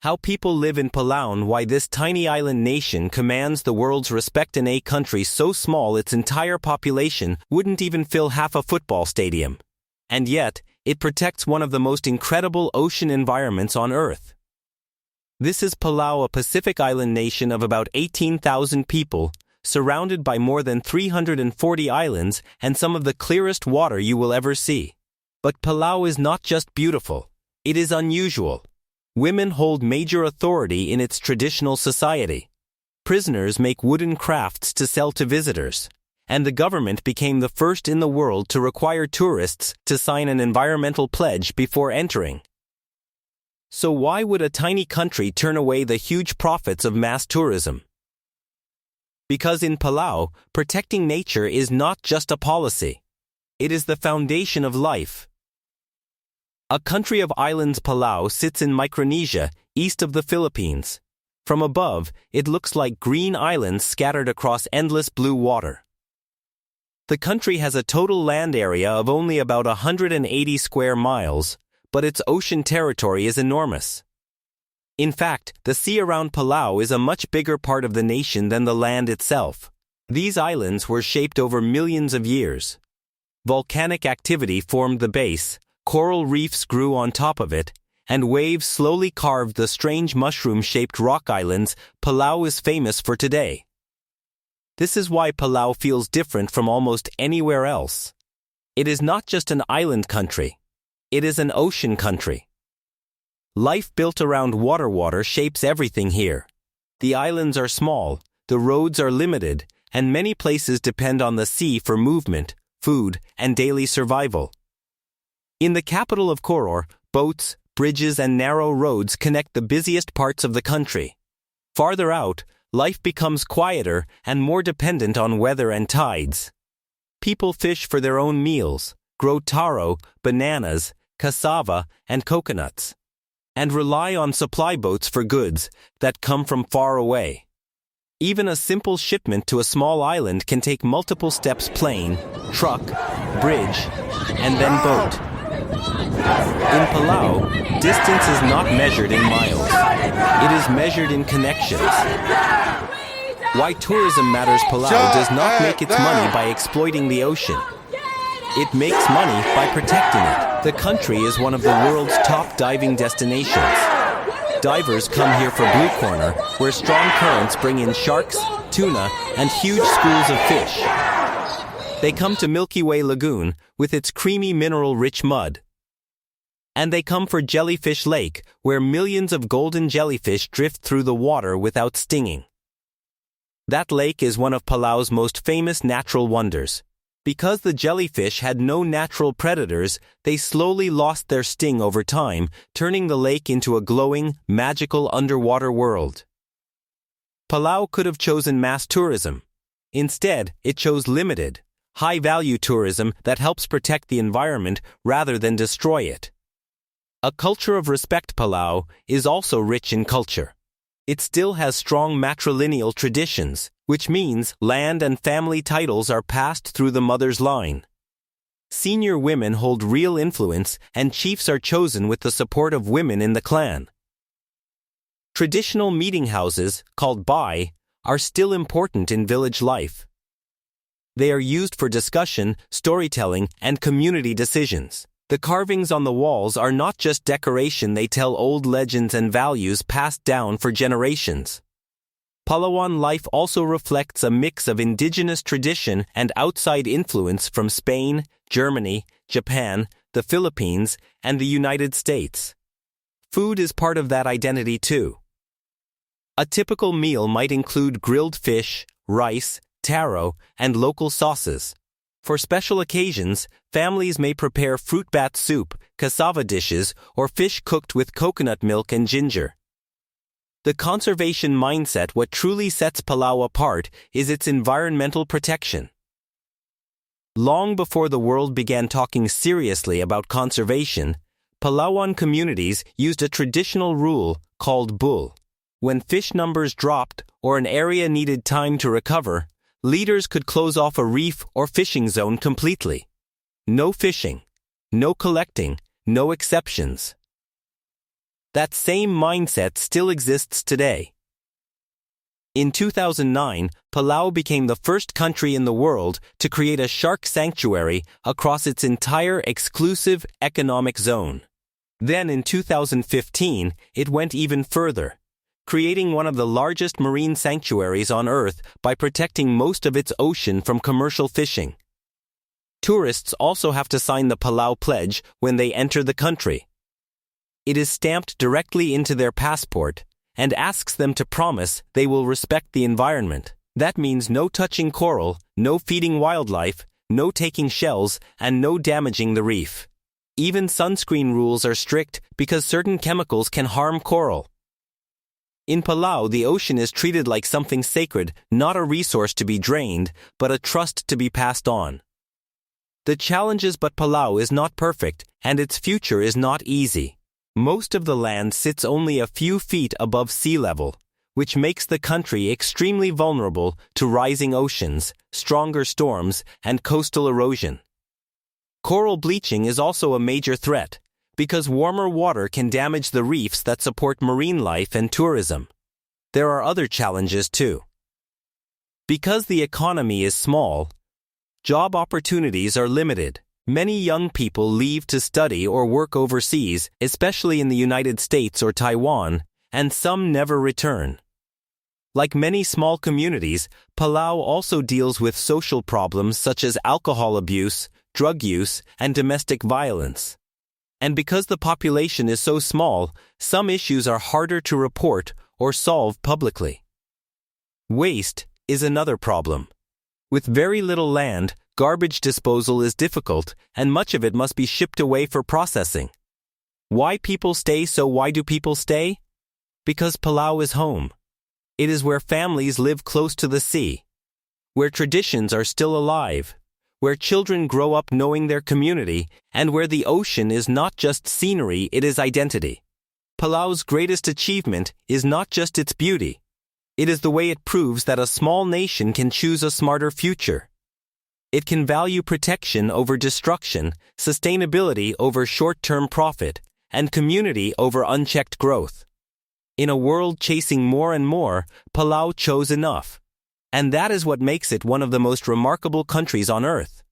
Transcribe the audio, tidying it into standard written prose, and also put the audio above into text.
How people live in Palau and why this tiny island nation commands the world's respect in a country so small its entire population wouldn't even fill half a football stadium. And yet, it protects one of the most incredible ocean environments on Earth. This is Palau, a Pacific island nation of about 18,000 people, surrounded by more than 340 islands and some of the clearest water you will ever see. But Palau is not just beautiful, it is unusual. Women hold major authority in its traditional society. Prisoners make wooden crafts to sell to visitors. And the government became the first in the world to require tourists to sign an environmental pledge before entering. So why would a tiny country turn away the huge profits of mass tourism? Because in Palau, protecting nature is not just a policy. It is the foundation of life. A country of islands, Palau sits in Micronesia, east of the Philippines. From above, it looks like green islands scattered across endless blue water. The country has a total land area of only about 180 square miles, but its ocean territory is enormous. In fact, the sea around Palau is a much bigger part of the nation than the land itself. These islands were shaped over millions of years. Volcanic activity formed the base, coral reefs grew on top of it, and waves slowly carved the strange mushroom-shaped rock islands Palau is famous for today. This is why Palau feels different from almost anywhere else. It is not just an island country. It is an ocean country. Life built around water shapes everything here. The islands are small, the roads are limited, and many places depend on the sea for movement, food, and daily survival. In the capital of Koror, boats, bridges, and narrow roads connect the busiest parts of the country. Farther out, life becomes quieter and more dependent on weather and tides. People fish for their own meals, grow taro, bananas, cassava, and coconuts, and rely on supply boats for goods that come from far away. Even a simple shipment to a small island can take multiple steps: plane, truck, bridge, and then boat. In Palau, distance is not measured in miles. It is measured in connections. Why tourism matters: Palau does not make its money by exploiting the ocean. It makes money by protecting it. The country is one of the world's top diving destinations. Divers come here for blue corner, where strong currents bring in sharks, tuna, and huge schools of fish. They come to Milky Way Lagoon, with its creamy mineral-rich mud. And they come for Jellyfish Lake, where millions of golden jellyfish drift through the water without stinging. That lake is one of Palau's most famous natural wonders. Because the jellyfish had no natural predators, they slowly lost their sting over time, turning the lake into a glowing, magical underwater world. Palau could have chosen mass tourism. Instead, it chose limited, high-value tourism that helps protect the environment rather than destroy it. A culture of respect. Palau is also rich in culture. It still has strong matrilineal traditions, which means land and family titles are passed through the mother's line. Senior women hold real influence, and chiefs are chosen with the support of women in the clan. Traditional meeting houses, called bai, are still important in village life. They are used for discussion, storytelling, and community decisions. The carvings on the walls are not just decoration, they tell old legends and values passed down for generations. Palauan life also reflects a mix of indigenous tradition and outside influence from Spain, Germany, Japan, the Philippines, and the United States. Food is part of that identity too. A typical meal might include grilled fish, rice, taro, and local sauces. For special occasions, families may prepare fruit bat soup, cassava dishes, or fish cooked with coconut milk and ginger. The conservation mindset. What truly sets Palau apart is its environmental protection. Long before the world began talking seriously about conservation, Palauan communities used a traditional rule called bull. When fish numbers dropped or an area needed time to recover, leaders could close off a reef or fishing zone completely. No fishing, no collecting, no exceptions. That same mindset still exists today. In 2009, Palau became the first country in the world to create a shark sanctuary across its entire exclusive economic zone. Then in 2015, it went even further, creating one of the largest marine sanctuaries on Earth by protecting most of its ocean from commercial fishing. Tourists also have to sign the Palau Pledge when they enter the country. It is stamped directly into their passport and asks them to promise they will respect the environment. That means no touching coral, no feeding wildlife, no taking shells, and no damaging the reef. Even sunscreen rules are strict because certain chemicals can harm coral. In Palau, the ocean is treated like something sacred, not a resource to be drained, but a trust to be passed on. The challenges, but Palau is not perfect, and its future is not easy. Most of the land sits only a few feet above sea level, which makes the country extremely vulnerable to rising oceans, stronger storms, and coastal erosion. Coral bleaching is also a major threat, because warmer water can damage the reefs that support marine life and tourism. There are other challenges too. Because the economy is small, job opportunities are limited. Many young people leave to study or work overseas, especially in the United States or Taiwan, and some never return. Like many small communities, Palau also deals with social problems such as alcohol abuse, drug use, and domestic violence. And because the population is so small, some issues are harder to report or solve publicly. Waste is another problem. With very little land, garbage disposal is difficult, and much of it must be shipped away for processing. Why do people stay? Because Palau is home. It is where families live close to the sea, where traditions are still alive, where children grow up knowing their community, and where the ocean is not just scenery, it is identity. Palau's greatest achievement is not just its beauty. It is the way it proves that a small nation can choose a smarter future. It can value protection over destruction, sustainability over short-term profit, and community over unchecked growth. In a world chasing more and more, Palau chose enough. And that is what makes it one of the most remarkable countries on Earth.